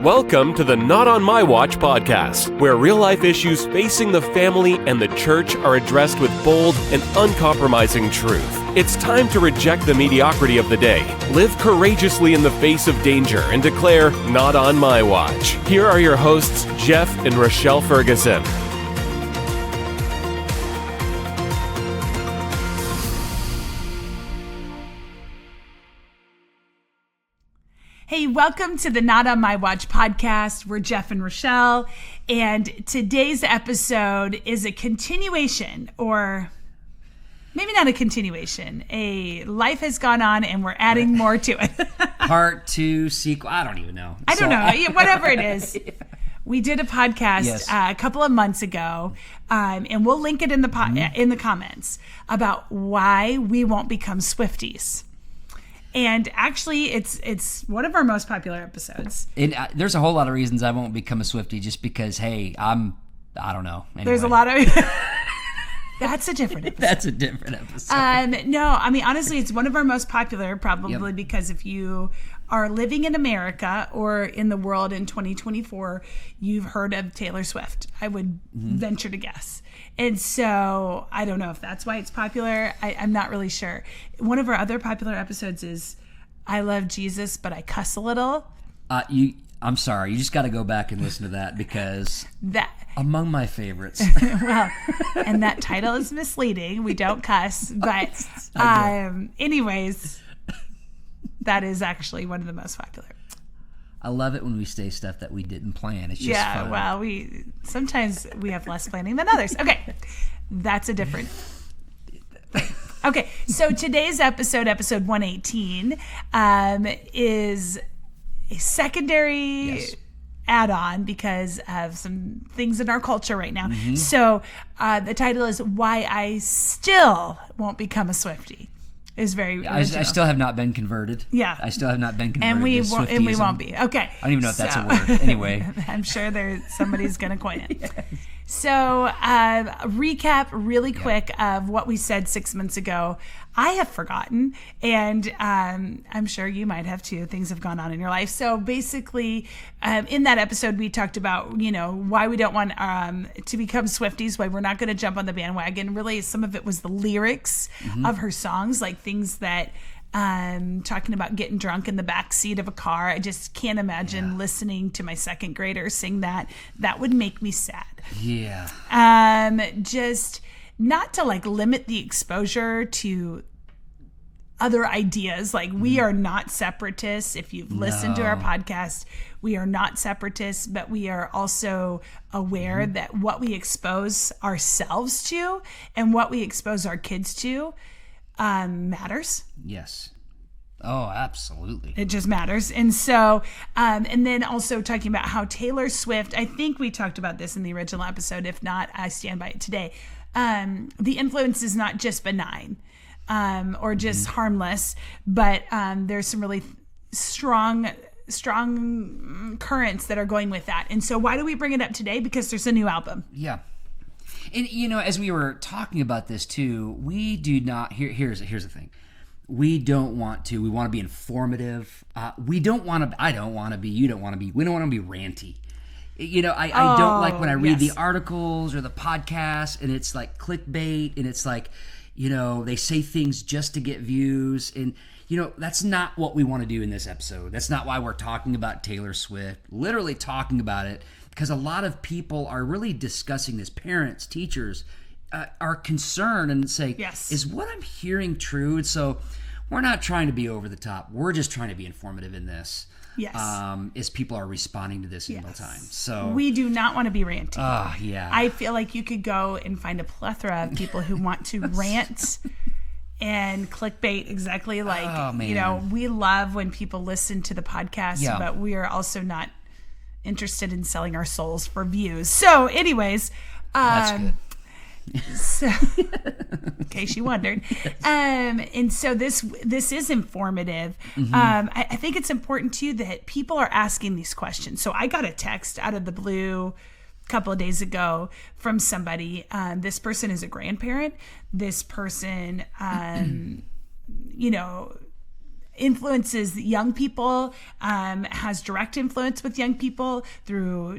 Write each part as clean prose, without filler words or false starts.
Welcome to the Not On My Watch podcast, where real-life issues facing the family and the church are addressed with bold and uncompromising truth. It's time to reject the mediocrity of the day, live courageously in the face of danger, and declare, Not On My Watch. Here are your hosts, Jeff and Rochelle Ferguson. Hey, welcome to the Not On My Watch podcast. We're Jeff and Rochelle, and today's episode is a continuation, or maybe not a continuation. A life has gone on, and we're adding more to it. Part 2, sequel, I don't even know. I don't know, whatever it is. We did a podcast a couple of months ago, and we'll link it in the comments about why we won't become Swifties. And actually, it's one of our most popular episodes. And there's a whole lot of reasons I won't become a Swiftie, just because, hey, I don't know. Anyway. There's a lot of... That's a different episode. That's a different episode. No, I mean, honestly, it's one of our most popular, probably because if you are living in America or in the world in 2024, you've heard of Taylor Swift. I would venture to guess. And so I don't know if that's why it's popular. I'm not really sure. One of our other popular episodes is I Love Jesus, but I cuss a little. I'm sorry. You just got to go back and listen to that because among my favorites. Well, and that title is misleading. We don't cuss, but anyways, that is actually one of the most popular. I love it when we say stuff that we didn't plan. It's just fun. Well, sometimes we have less planning than others. Okay, that's a different thing. Okay, so today's episode 118, is a secondary add-on because of some things in our culture right now. So the title is Why I Still Won't Become a Swiftie. Is very I still have not been converted. Yeah. I still have not been converted. And we won't be. Okay. I don't even know if that's a word. Anyway. I'm sure somebody's going to coin it. Yes. So, recap really quick of what we said 6 months ago. I have forgotten, and I'm sure you might have too. Things have gone on in your life. So basically, in that episode, we talked about, why we don't want to become Swifties, why we're not going to jump on the bandwagon. Really, some of it was the lyrics of her songs, like things that talking about getting drunk in the back seat of a car. I just can't imagine listening to my second grader sing that. That would make me sad. Yeah. Just not to limit the exposure to other ideas. We are not separatists. If you've listened to our podcast, we are not separatists, but we are also aware that what we expose ourselves to and what we expose our kids to matters. Yes. Oh, absolutely. It just matters. And so, and then also talking about how Taylor Swift, I think we talked about this in the original episode. If not, I stand by it today. The influence is not just benign or just harmless, but there's some really strong currents that are going with that. And so why do we bring it up today? Because there's a new album. Yeah. And, as we were talking about this too, we do not, here's the thing. We want to be informative. We don't want to, I don't want to be, you don't want to be, we don't want to be ranty. I don't like when I read the articles or the podcasts and it's like clickbait and it's like, they say things just to get views. And, that's not what we want to do in this episode. That's not why we're talking about Taylor Swift, literally talking about it, because a lot of people are really discussing this. Parents, teachers are concerned and say, is what I'm hearing true? And so we're not trying to be over the top. We're just trying to be informative in this. Yes. As people are responding to this in real time. So we do not want to be ranty. Yeah. I feel like you could go and find a plethora of people who want to rant and clickbait exactly like, we love when people listen to the podcast, but we are also not interested in selling our souls for views. So anyways, that's good. So, in case you wondered, and so this is informative. I think it's important too that people are asking these questions. So I got a text out of the blue a couple of days ago from somebody. This person is a grandparent. This person, influences young people, has direct influence with young people through,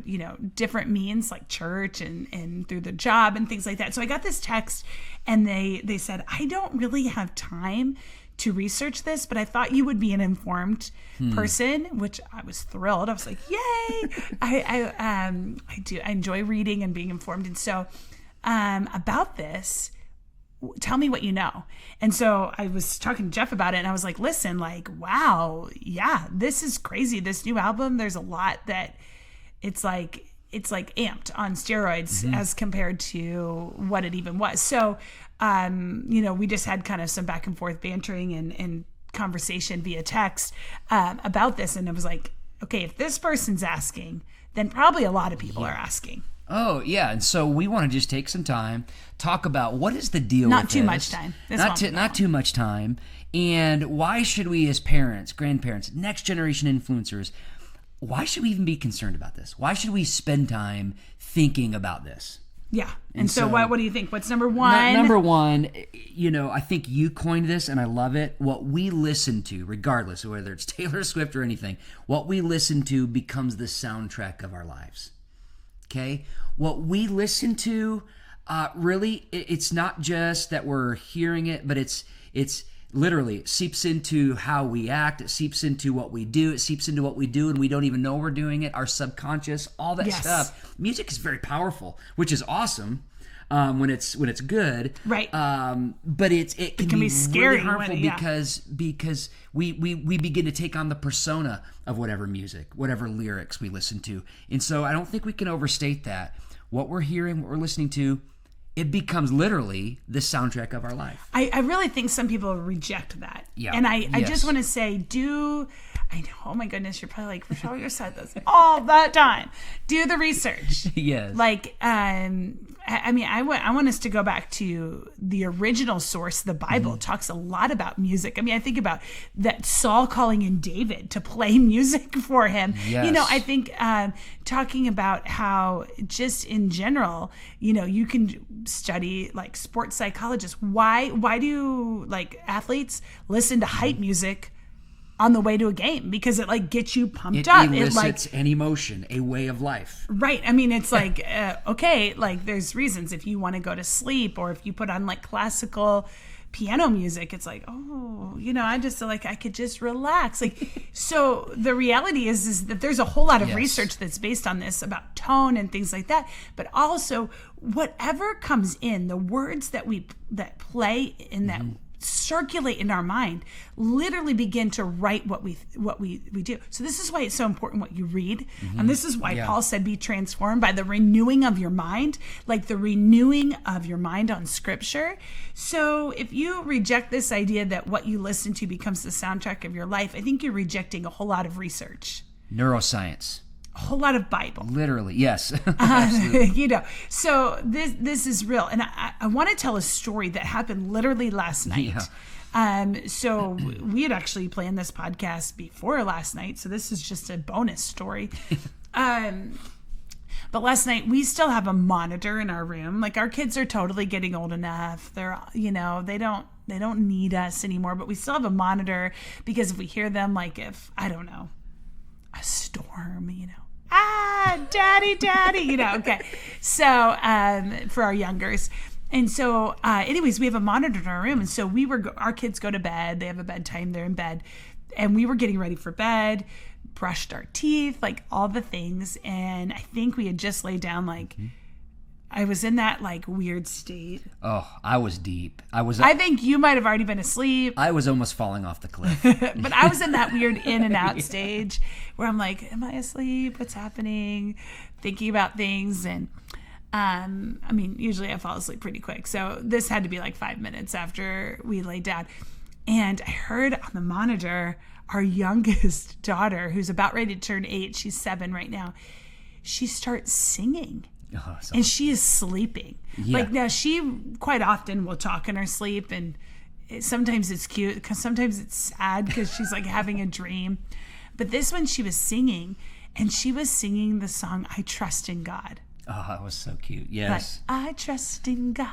different means like church and through the job and things like that. So I got this text and they said, I don't really have time to research this, but I thought you would be an informed person, which I was thrilled. I was like, yay! I enjoy reading and being informed. And so about this, tell me what you know. And so I was talking to Jeff about it and I was like, listen, like, wow, yeah, this is crazy. This new album, there's a lot that it's like amped on steroids as compared to what it even was. So, we just had kind of some back and forth bantering and conversation via text about this. And it was like, okay, if this person's asking, then probably a lot of people are asking. Oh, yeah. And so we want to just take some time, talk about what is the deal Not with too this. much time. Not too much time. And why should we as parents, grandparents, next generation influencers, why should we even be concerned about this? Why should we spend time thinking about this? Yeah. And so what do you think? What's number one? Number one, I think you coined this and I love it. What we listen to, regardless of whether it's Taylor Swift or anything, what we listen to becomes the soundtrack of our lives. Okay? What we listen to, really, it's not just that we're hearing it, but it's literally, it seeps into how we act. It seeps into what we do. It seeps into what we do, and we don't even know we're doing it. Our subconscious, all that stuff. Music is very powerful, which is awesome when it's good. Right. But it can be scary, really harmful because we begin to take on the persona of whatever music, whatever lyrics we listen to. And so I don't think we can overstate that. What we're hearing, what we're listening to, it becomes literally the soundtrack of our life. I really think some people reject that. Yeah. And I just want to say, I know, oh my goodness, you're probably like, Rochelle, you said this all the time. Do the research. Yes. Like, I want us to go back to the original source. The Bible talks a lot about music. I think about that Saul calling in David to play music for him. Yes. I think talking about how just in general, you can study like sports psychologists. Why do like athletes listen to hype music on the way to a game? Because it like gets you pumped up. It elicits an emotion, a way of life. Right. It's like, okay, like there's reasons if you want to go to sleep or if you put on like classical piano music, it's like, oh, I just like, I could just relax. Like, so the reality is that there's a whole lot of research that's based on this about tone and things like that. But also whatever comes in, the words that play in that circulate in our mind literally begin to write what we do. So this is why it's so important what you read. And this is why Paul said be transformed by the renewing of your mind, like the renewing of your mind on scripture. So if you reject this idea that what you listen to becomes the soundtrack of your life, I think you're rejecting a whole lot of research. Neuroscience. A whole lot of Bible. Literally, yes. So this is real. And I want to tell a story that happened literally last night. So we had actually planned this podcast before last night. So this is just a bonus story. But last night we still have a monitor in our room. Like our kids are totally getting old enough. They're, they don't need us anymore, but we still have a monitor because if we hear them, like if, I don't know, a storm, daddy, okay. So, for our youngers. And so, anyways, we have a monitor in our room. And so our kids go to bed. They have a bedtime. They're in bed. And we were getting ready for bed, brushed our teeth, like all the things. And I think we had just laid down, like, I was in that like weird state. Oh, I was deep. I think you might have already been asleep. I was almost falling off the cliff. But I was in that weird in and out stage where I'm like, am I asleep? What's happening? Thinking about things. And usually I fall asleep pretty quick. So this had to be like 5 minutes after we laid down. And I heard on the monitor, our youngest daughter, who's about ready to turn 8, she's 7 right now, she starts singing. Oh, and she is sleeping. Yeah. Like now she quite often will talk in her sleep, and sometimes it's cute because sometimes it's sad because she's like having a dream. But this one she was singing, and she was singing the song I Trust in God. Oh, that was so cute. Yes. Like, I trust in God.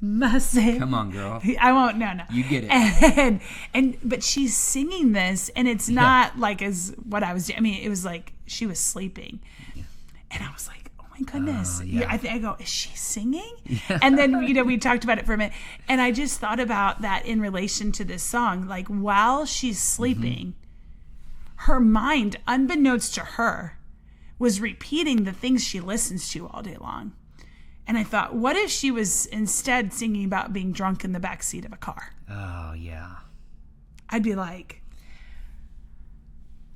Massive. Come on, girl. I won't. No. You get it. But she's singing this, and it's not like as what I was doing. I mean, it was like she was sleeping, and I was like, oh my goodness. I go, is she singing? Yeah. And then we talked about it for a minute, and I just thought about that in relation to this song. Like while she's sleeping, her mind, unbeknownst to her, was repeating the things she listens to all day long. And I thought, what if she was instead singing about being drunk in the backseat of a car? Oh, yeah. I'd be like,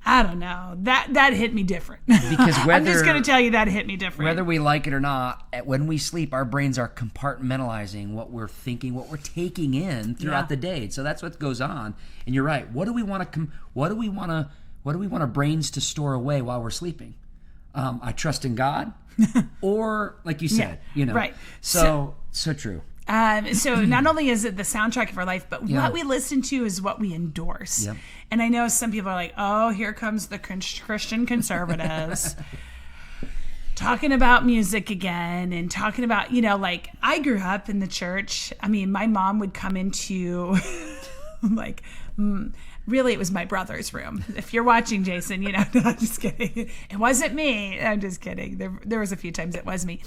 I don't know. That hit me different. Because I'm just going to tell you that hit me different. Whether we like it or not, when we sleep, our brains are compartmentalizing what we're thinking, what we're taking in throughout the day. So that's what goes on. And you're right. What do we want our brains to store away while we're sleeping? I trust in God. Or like you said, right. So true. So not only is it the soundtrack of our life, but what we listen to is what we endorse. Yep. And I know some people are like, oh, here comes the Christian conservatives talking about music again and talking about, like I grew up in the church. I mean, my mom would come into like, really, it was my brother's room. If you're watching, Jason, no, I'm just kidding. It wasn't me. I'm just kidding. There was a few times it was me.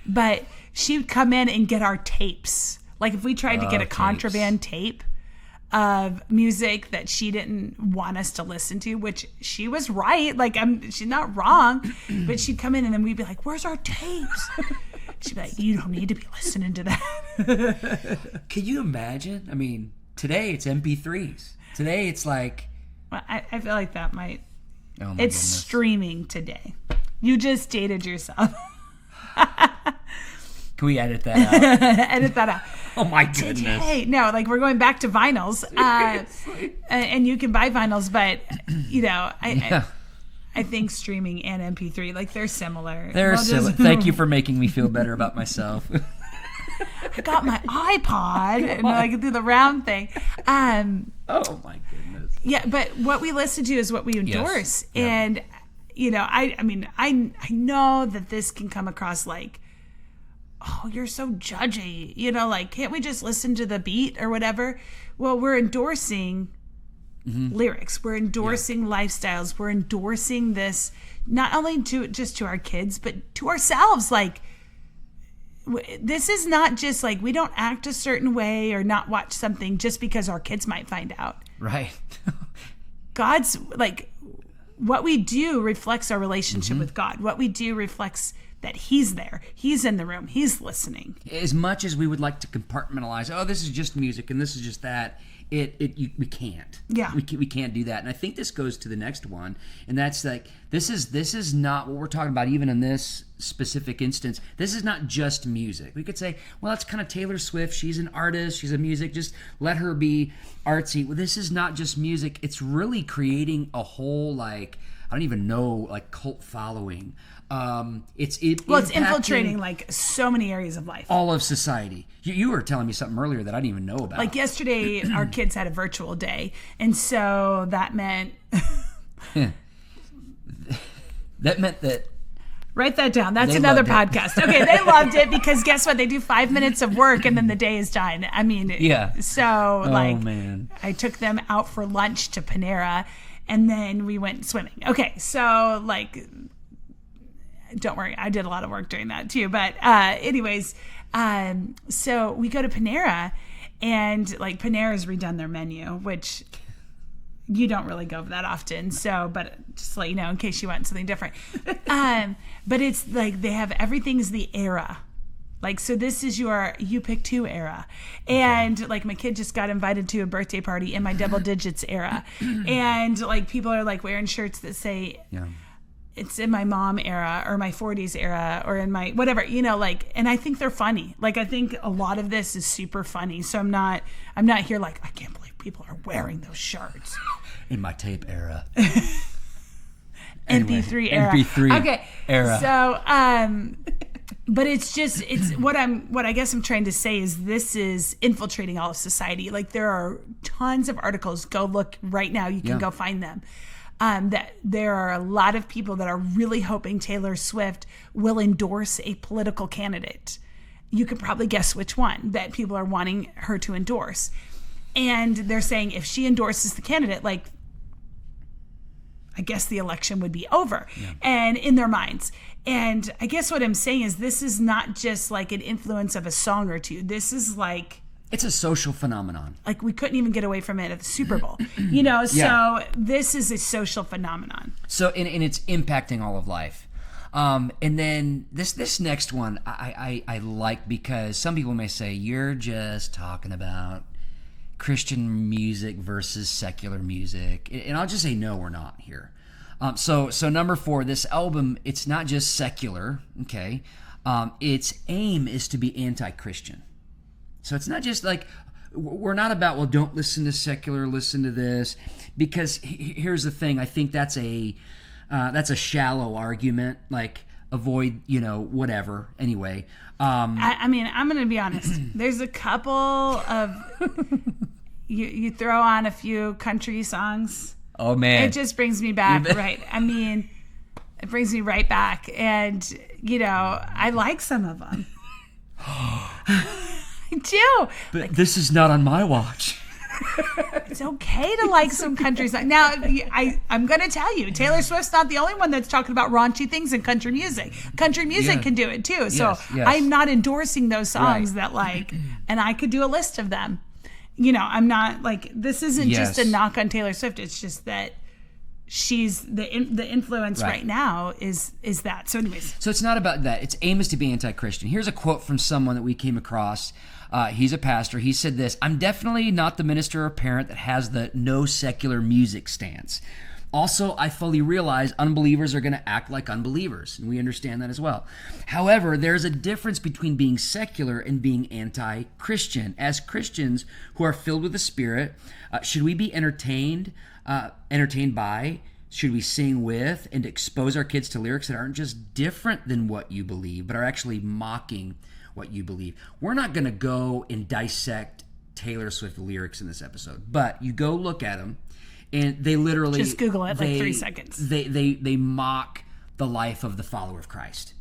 But she would come in and get our tapes. Like if we tried to get a contraband tape of music that she didn't want us to listen to, which she was right. Like she's not wrong. But she'd come in and then we'd be like, where's our tapes? She'd be like, you don't need to be listening to that. Can you imagine? I mean, today it's MP3s. Today it's like... Well, I feel like that might... Oh my it's goodness. Streaming today. You just dated yourself. Can we edit that out? Edit that out. Oh my goodness. Today. No, like we're going back to vinyls. And you can buy vinyls, but, I think streaming and MP3, like they're similar. Thank you for making me feel better about myself. I got my iPod and I could do the round thing. Oh my goodness. Yeah, but what we listen to is what we endorse. Yes. And, I know that this can come across like, oh, you're so judgy. Like, can't we just listen to the beat or whatever? Well, we're endorsing lyrics. We're endorsing lifestyles. We're endorsing this not only to our kids, but to ourselves. Like, this is not just like we don't act a certain way or not watch something just because our kids might find out. Right. God's like what we do reflects our relationship with God. What we do reflects that he's there. He's in the room. He's listening. As much as we would like to compartmentalize, oh, this is just music and this is just that, we can't. Yeah. We can't do that. And I think this goes to the next one, and that's like this is not what we're talking about even in this specific instance. This is not just music. We could say, well, it's kind of Taylor Swift. She's an artist. She's a music. Just let her be artsy. Well, this is not just music. It's really creating a whole like I don't even know like cult following. It's infiltrating like so many areas of life. All of society. You were telling me something earlier that I didn't even know about. Like yesterday, our kids had a virtual day, and so that meant that. Write that down. That's another podcast. Okay, they loved it because guess what? They do 5 minutes of work and then the day is done. I mean, So man. I took them out for lunch to Panera, and then we went swimming. Okay, so like. Don't worry, I did a lot of work during that too. But anyways, so we go to Panera, and like Panera's redone their menu, which you don't really go that often. So, but just to let you know, in case you want something different. But it's like they have everything's the era. Like, so this is your you pick two era. And like my kid just got invited to a birthday party in my double digits era. And like people are like wearing shirts that say, it's in my mom era or my 40s era or in my whatever, like, and I think they're funny. Like, I think a lot of this is super funny. So I'm not here like, I can't believe people are wearing those shirts. In my tape era. MP3 era. MP3 okay. era. So, but it's what I guess I'm trying to say is this is infiltrating all of society. Like there are tons of articles. Go look right now. You can go find them. That there are a lot of people that are really hoping Taylor Swift will endorse a political candidate. you could probably guess which one that people are wanting her to endorse. And they're saying if she endorses the candidate, like, I guess the election would be over, and in their minds. And I guess what I'm saying is this is not just like an influence of a song or two. This is like... It's a social phenomenon. Like we couldn't even get away from it at the Super Bowl, you know? So this is a social phenomenon. So, and it's impacting all of life. And then this next one I like, because some people may say, you're just talking about Christian music versus secular music. And I'll just say, no, we're not here. So number 4, this album, it's not just secular, okay? Its aim is to be anti-Christian. So it's not just like, we're not about, well, don't listen to secular, listen to this. Because here's the thing, I think that's a shallow argument, like avoid, whatever. Anyway. I mean, I'm going to be honest. There's a couple of, you throw on a few country songs. Oh, man. It just brings me back, right? I mean, it brings me right back. And, I like some of them. I do. But this is not on my watch. It's okay to like some country songs. Now, I'm going to tell you, Taylor Swift's not the only one that's talking about raunchy things in country music. Country music can do it too. So yes. I'm not endorsing those songs that and I could do a list of them. I'm not like, this isn't just a knock on Taylor Swift. It's just that she's the influence right now is that. So anyways. So it's not about that. Its aim is to be anti-Christian. Here's a quote from someone that we came across. He's a pastor. He said this: "I'm definitely not the minister or parent that has the no secular music stance. Also, I fully realize unbelievers are going to act like unbelievers, and we understand that as well. However, there's a difference between being secular and being anti-Christian. As Christians who are filled with the Spirit, should we be entertained by, should we sing with, and expose our kids to lyrics that aren't just different than what you believe, but are actually mocking what you believe?" We're not going to go and dissect Taylor Swift lyrics in this episode, but you go look at them, and they literally just Google it, like 3 seconds. They mock the life of the follower of Christ,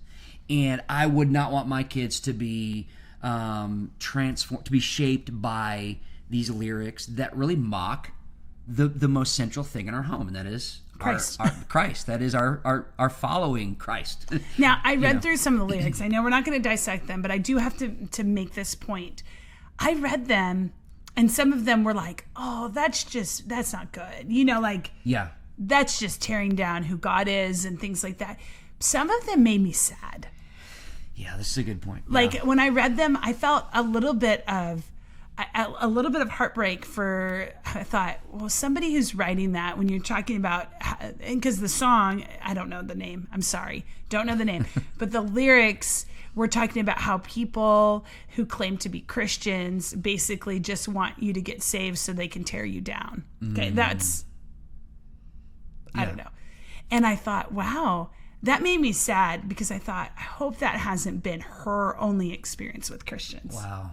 and I would not want my kids to be transformed, to be shaped by these lyrics that really mock the most central thing in our home, and that is Christ. Our Christ. That is our following Christ. Now, I read through some of the lyrics. I know we're not going to dissect them, but I do have to make this point. I read them, and some of them were like, oh, that's not good. That's just tearing down who God is and things like that. Some of them made me sad. Yeah, this is a good point. When I read them, I felt a little bit of heartbreak for, I thought, well, somebody who's writing that, when you're talking about, because the song, I don't know the name, I'm sorry, don't know the name, but the lyrics, we're talking about how people who claim to be Christians basically just want you to get saved so they can tear you down. Okay, I don't know. And I thought, wow, that made me sad, because I thought, I hope that hasn't been her only experience with Christians. Wow.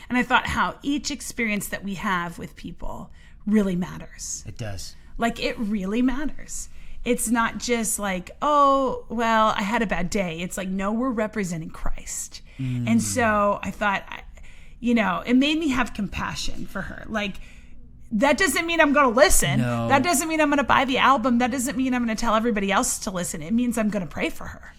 And I thought how each experience that we have with people really matters. It does. Like, it really matters. It's not just like, oh, well, I had a bad day. It's like, no, we're representing Christ. And so I thought, it made me have compassion for her. Like, that doesn't mean I'm going to listen. No. That doesn't mean I'm going to buy the album. That doesn't mean I'm going to tell everybody else to listen. It means I'm going to pray for her.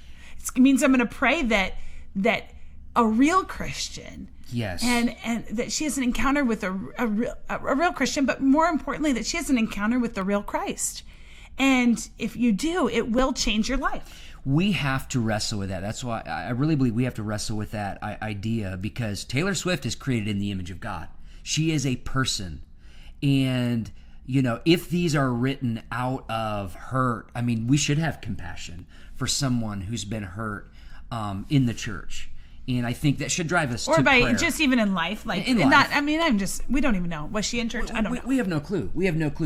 It means I'm going to pray that a real Christian, yes, and that she has an encounter with a real Christian, but more importantly, that she has an encounter with the real Christ. And if you do, it will change your life. We have to wrestle with that. That's why I really believe we have to wrestle with that idea, because Taylor Swift is created in the image of God. She is a person. And, if these are written out of hurt, I mean, we should have compassion for someone who's been hurt in the church. And I think that should drive us to prayer. Just even in life. Like, in life. We don't even know. Was she in church? I don't know. We have no clue.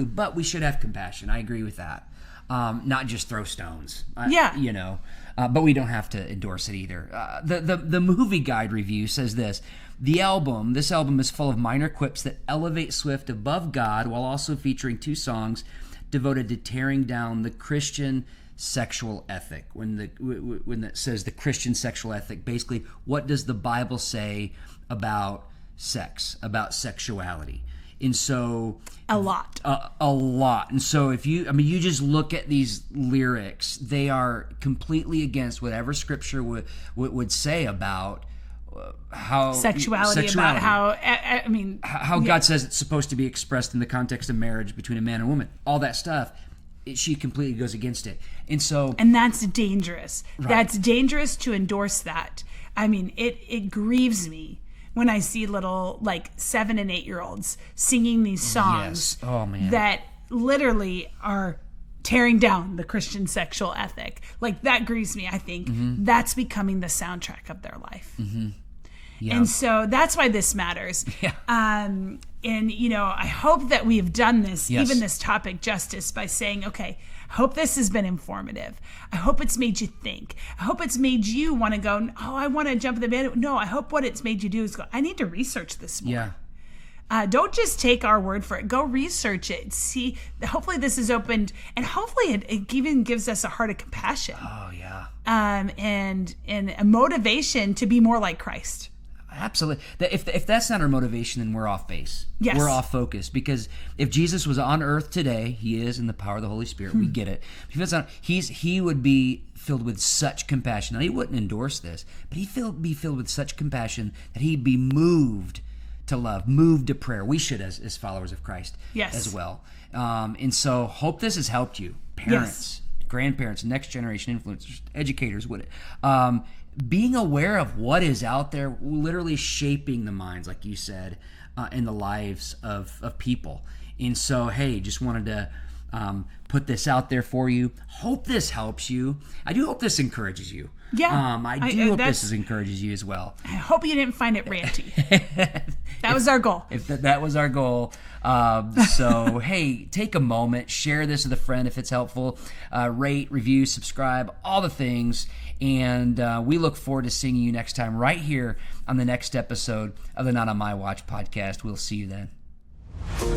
But we should have compassion. I agree with that. Not just throw stones. But we don't have to endorse it either. The Movie Guide review says this: this album is full of minor quips that elevate Swift above God, while also featuring 2 songs devoted to tearing down the Christian sexual ethic, when it says the Christian sexual ethic, basically, what does the Bible say about sex, about sexuality? And so a lot. And so if you just look at these lyrics, they are completely against whatever Scripture would say about how sexuality, about how God says it's supposed to be expressed in the context of marriage between a man and a woman. All that stuff, she completely goes against it. And that's dangerous. Right. That's dangerous to endorse that. I mean, it grieves me when I see little 7 and 8 year olds singing these songs that literally are tearing down the Christian sexual ethic. That grieves me. I think that's becoming the soundtrack of their life. Mm-hmm. Yeah. And so that's why this matters. Yeah. And, I hope that we have done this, yes. even this topic, justice by saying, okay, I hope this has been informative. I hope it's made you think. I hope it's made you want to go, I want to jump in the bed. No, I hope what it's made you do is go, I need to research this more. Yeah. Don't just take our word for it. Go research it. See, hopefully this is opened, and hopefully it even gives us a heart of compassion. Oh, yeah. And a motivation to be more like Christ. Absolutely. If that's not our motivation, then we're off base. Yes. We're off focus. Because if Jesus was on earth today, he is in the power of the Holy Spirit. We get it. He would be filled with such compassion. Now, he wouldn't endorse this, but he'd be filled with such compassion that he'd be moved to love, moved to prayer. We should as followers of Christ as well. And so hope this has helped you. Parents, grandparents, next generation influencers, educators, being aware of what is out there, literally shaping the minds, like you said, in the lives of people. And so, hey, just wanted to put this out there for you. Hope this helps you. I do hope this encourages you. Yeah. I do hope this encourages you as well. I hope you didn't find it ranty. That was our goal. If that was our goal. So, hey, take a moment, share this with a friend if it's helpful. Rate, review, subscribe, all the things. And we look forward to seeing you next time right here on the next episode of the Not On My Watch podcast. We'll see you then.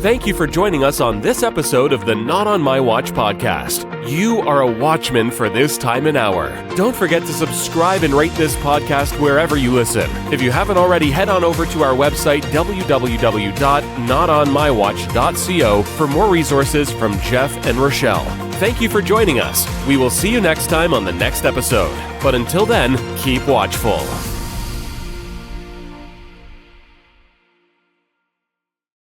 Thank you for joining us on this episode of the Not On My Watch podcast. You are a watchman for this time and hour. Don't forget to subscribe and rate this podcast wherever you listen. If you haven't already, head on over to our website, www.notonmywatch.co, for more resources from Jeff and Rochelle. Thank you for joining us. We will see you next time on the next episode. But until then, keep watchful.